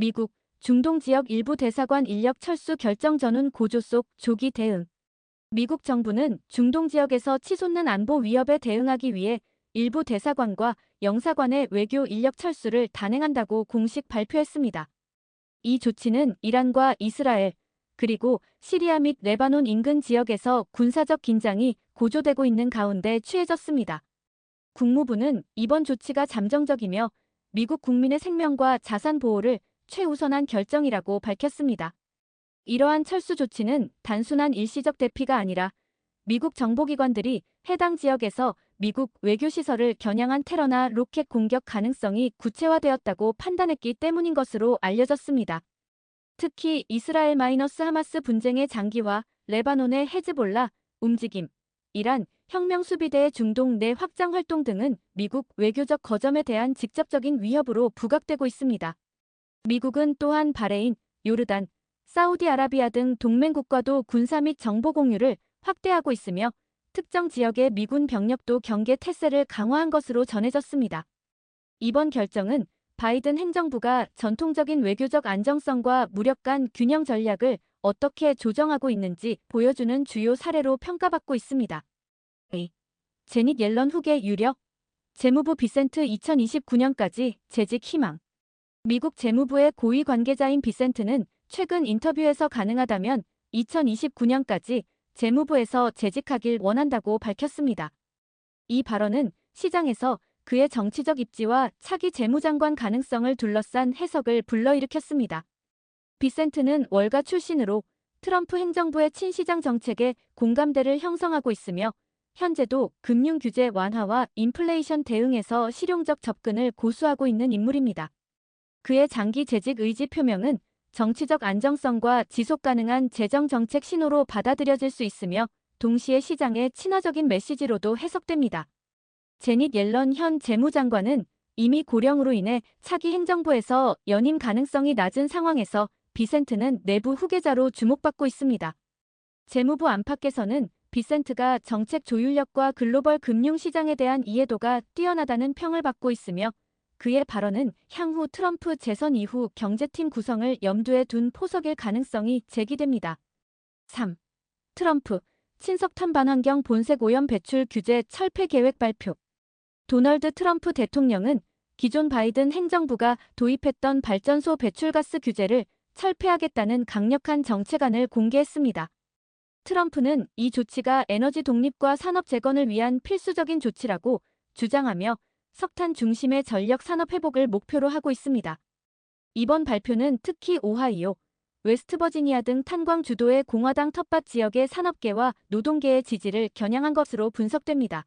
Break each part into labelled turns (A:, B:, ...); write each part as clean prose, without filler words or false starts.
A: 미국, 중동 지역 일부 대사관 인력 철수 결정 전훈 고조 속 조기 대응. 미국 정부는 중동 지역에서 치솟는 안보 위협에 대응하기 위해 일부 대사관과 영사관의 외교 인력 철수를 단행한다고 공식 발표했습니다. 이 조치는 이란과 이스라엘, 그리고 시리아 및 레바논 인근 지역에서 군사적 긴장이 고조되고 있는 가운데 취해졌습니다. 국무부는 이번 조치가 잠정적이며 미국 국민의 생명과 자산 보호를 최우선한 결정이라고 밝혔습니다. 이러한 철수 조치는 단순한 일시적 대피가 아니라 미국 정보기관들이 해당 지역에서 미국 외교시설을 겨냥한 테러나 로켓 공격 가능성이 구체화되었다고 판단했기 때문인 것으로 알려졌습니다. 특히 이스라엘-하마스 분쟁의 장기화, 레바논의 헤즈볼라 움직임, 이란 혁명수비대의 중동 내 확장 활동 등은 미국 외교적 거점에 대한 직접적인 위협으로 부각되고 있습니다. 미국은 또한 바레인, 요르단, 사우디아라비아 등 동맹국과도 군사 및 정보 공유를 확대하고 있으며 특정 지역의 미군 병력도 경계 태세를 강화한 것으로 전해졌습니다. 이번 결정은 바이든 행정부가 전통적인 외교적 안정성과 무력 간 균형 전략을 어떻게 조정하고 있는지 보여주는 주요 사례로 평가받고 있습니다. 제닛 옐런 후계 유력, 재무부 비센트 2029년까지 재직 희망. 미국 재무부의 고위 관계자인 비센트는 최근 인터뷰에서 가능하다면 2029년까지 재무부에서 재직하길 원한다고 밝혔습니다. 이 발언은 시장에서 그의 정치적 입지와 차기 재무장관 가능성을 둘러싼 해석을 불러일으켰습니다. 비센트는 월가 출신으로 트럼프 행정부의 친시장 정책에 공감대를 형성하고 있으며 현재도 금융 규제 완화와 인플레이션 대응에서 실용적 접근을 고수하고 있는 인물입니다. 그의 장기 재직 의지 표명은 정치적 안정성과 지속 가능한 재정 정책 신호로 받아들여질 수 있으며 동시에 시장의 친화적인 메시지로도 해석됩니다. 제닛 옐런 현 재무장관은 이미 고령으로 인해 차기 행정부에서 연임 가능성이 낮은 상황에서 비센트는 내부 후계자로 주목받고 있습니다. 재무부 안팎에서는 비센트가 정책 조율력과 글로벌 금융시장에 대한 이해도가 뛰어나다는 평을 받고 있으며 그의 발언은 향후 트럼프 재선 이후 경제팀 구성을 염두에 둔 포석일 가능성이 제기됩니다. 3. 트럼프, 친석탄 반환경 본색 오염 배출 규제 철폐 계획 발표. 도널드 트럼프 대통령은 기존 바이든 행정부가 도입했던 발전소 배출가스 규제를 철폐하겠다는 강력한 정책안을 공개했습니다. 트럼프는 이 조치가 에너지 독립과 산업 재건을 위한 필수적인 조치라고 주장하며 석탄 중심의 전력 산업 회복을 목표로 하고 있습니다. 이번 발표는 특히 오하이오, 웨스트버지니아 등 탄광 주도의 공화당 텃밭 지역의 산업계와 노동계의 지지를 겨냥한 것으로 분석됩니다.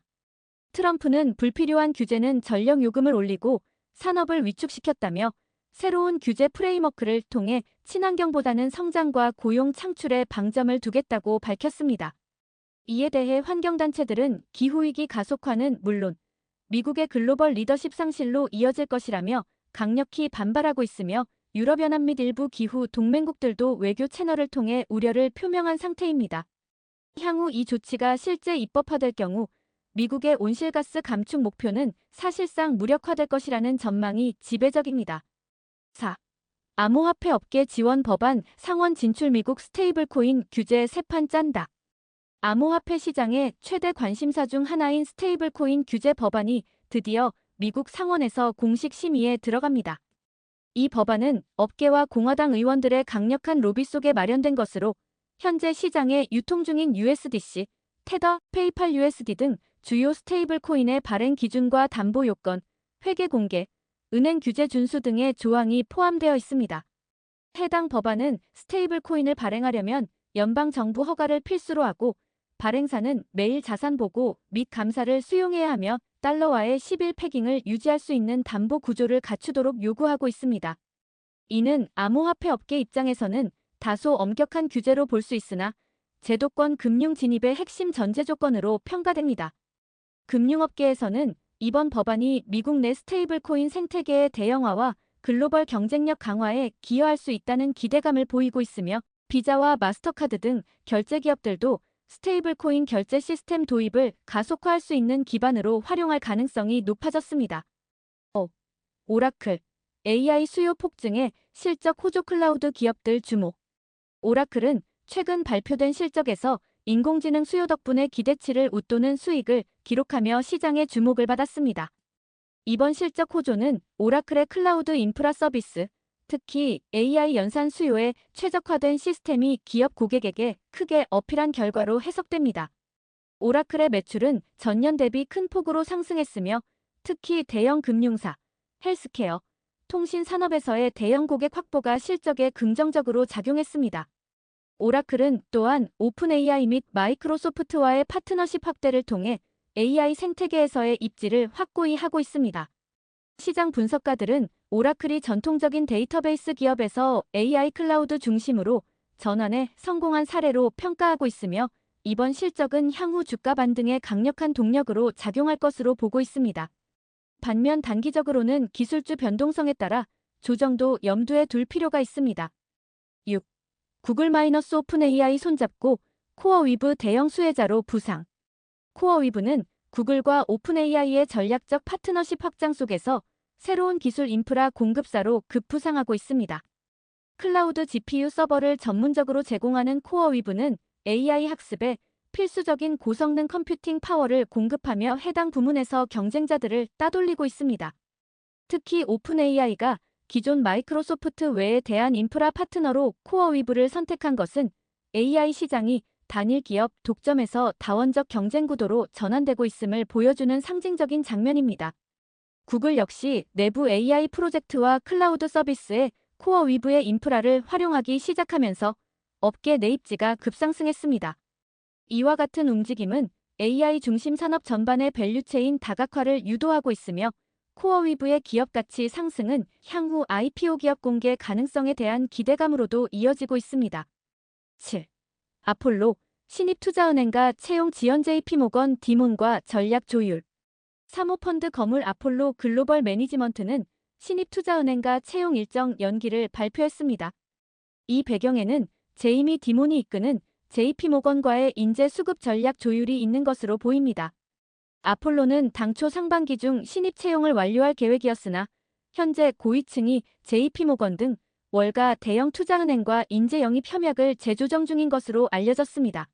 A: 트럼프는 불필요한 규제는 전력 요금을 올리고 산업을 위축시켰다며 새로운 규제 프레임워크를 통해 친환경보다는 성장과 고용 창출에 방점을 두겠다고 밝혔습니다. 이에 대해 환경단체들은 기후위기 가속화는 물론 미국의 글로벌 리더십 상실로 이어질 것이라며 강력히 반발하고 있으며 유럽연합 및 일부 기후 동맹국들도 외교 채널을 통해 우려를 표명한 상태입니다. 향후 이 조치가 실제 입법화될 경우 미국의 온실가스 감축 목표는 사실상 무력화될 것이라는 전망이 지배적입니다. 4. 암호화폐 업계 지원 법안 상원 진출 미국 스테이블코인 규제 새판 짠다. 암호화폐 시장의 최대 관심사 중 하나인 스테이블코인 규제 법안이 드디어 미국 상원에서 공식 심의에 들어갑니다. 이 법안은 업계와 공화당 의원들의 강력한 로비 속에 마련된 것으로 현재 시장에 유통 중인 USDC, 테더, 페이팔 USD 등 주요 스테이블코인의 발행 기준과 담보 요건, 회계 공개, 은행 규제 준수 등의 조항이 포함되어 있습니다. 해당 법안은 스테이블코인을 발행하려면 연방정부 허가를 필수로 하고 발행사는 매일 자산 보고 및 감사를 수용해야 하며 달러와의 10일 패깅을 유지할 수 있는 담보 구조를 갖추도록 요구하고 있습니다. 이는 암호화폐 업계 입장에서는 다소 엄격한 규제로 볼 수 있으나 제도권 금융 진입의 핵심 전제 조건으로 평가됩니다. 금융업계에서는 이번 법안이 미국 내 스테이블코인 생태계의 대형화와 글로벌 경쟁력 강화에 기여할 수 있다는 기대감을 보이고 있으며 비자와 마스터카드 등 결제 기업들도 스테이블코인 결제 시스템 도입을 가속화할 수 있는 기반으로 활용할 가능성이 높아졌습니다. 오라클, AI 수요 폭증에 실적 호조 클라우드 기업들 주목. 오라클은 최근 발표된 실적에서 인공지능 수요 덕분에 기대치를 웃도는 수익을 기록하며 시장의 주목을 받았습니다. 이번 실적 호조는 오라클의 클라우드 인프라 서비스, 특히 AI 연산 수요에 최적화된 시스템이 기업 고객에게 크게 어필한 결과로 해석됩니다. 오라클의 매출은 전년 대비 큰 폭으로 상승했으며 특히 대형 금융사, 헬스케어, 통신 산업에서의 대형 고객 확보가 실적에 긍정적으로 작용했습니다. 오라클은 또한 오픈 AI 및 마이크로소프트와의 파트너십 확대를 통해 AI 생태계에서의 입지를 확고히 하고 있습니다. 시장 분석가들은 오라클이 전통적인 데이터베이스 기업에서 AI 클라우드 중심으로 전환에 성공한 사례로 평가하고 있으며 이번 실적은 향후 주가 반등에 강력한 동력으로 작용할 것으로 보고 있습니다. 반면 단기적으로는 기술주 변동성에 따라 조정도 염두에 둘 필요가 있습니다. 6. 구글-오픈 AI 손잡고 코어위브 대형 수혜자로 부상. 코어위브는 구글과 오픈 AI의 전략적 파트너십 확장 속에서 새로운 기술 인프라 공급사로 급부상하고 있습니다. 클라우드 GPU 서버를 전문적으로 제공하는 코어위브는 AI 학습에 필수적인 고성능 컴퓨팅 파워를 공급하며 해당 부문에서 경쟁자들을 따돌리고 있습니다. 특히 오픈 AI가 기존 마이크로소프트 외에 대한 인프라 파트너로 코어위브를 선택한 것은 AI 시장이 단일 기업 독점에서 다원적 경쟁 구도로 전환되고 있음을 보여주는 상징적인 장면입니다. 구글 역시 내부 AI 프로젝트와 클라우드 서비스에 코어위브의 인프라를 활용하기 시작하면서 업계 내입지가 급상승했습니다. 이와 같은 움직임은 AI 중심 산업 전반의 밸류체인 다각화를 유도하고 있으며 코어위브의 기업 가치 상승은 향후 IPO 기업 공개 가능성에 대한 기대감으로도 이어지고 있습니다. 7. 아폴로, 신입투자은행과 채용 지원 JP모건 디몬과 전략 조율. 사모펀드 거물 아폴로 글로벌 매니지먼트는 신입투자은행과 채용 일정 연기를 발표했습니다. 이 배경에는 제이미 디몬이 이끄는 JP모건과의 인재 수급 전략 조율이 있는 것으로 보입니다. 아폴로는 당초 상반기 중 신입 채용을 완료할 계획이었으나 현재 고위층이 JP모건 등 월가 대형 투자은행과 인재 영입 협약을 재조정 중인 것으로 알려졌습니다.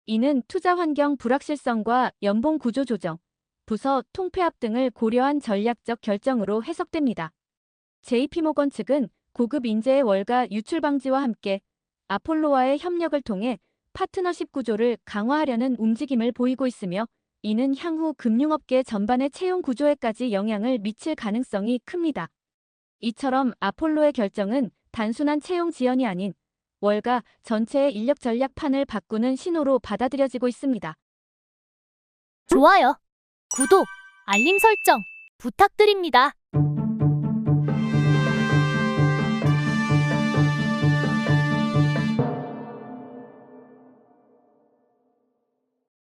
A: 이는 투자 환경 불확실성과 연봉 구조 조정, 부서 통폐합 등을 고려한 전략적 결정으로 해석됩니다. JP모건 측은 고급 인재의 월가 유출 방지와 함께 아폴로와의 협력을 통해 파트너십 구조를 강화하려는 움직임을 보이고 있으며 이는 향후 금융업계 전반의 채용 구조에까지 영향을 미칠 가능성이 큽니다. 이처럼 아폴로의 결정은 단순한 채용 지연이 아닌 월가 전체의 인력 전략판을 바꾸는 신호로 받아들여지고 있습니다.
B: 좋아요, 구독, 알림 설정 부탁드립니다.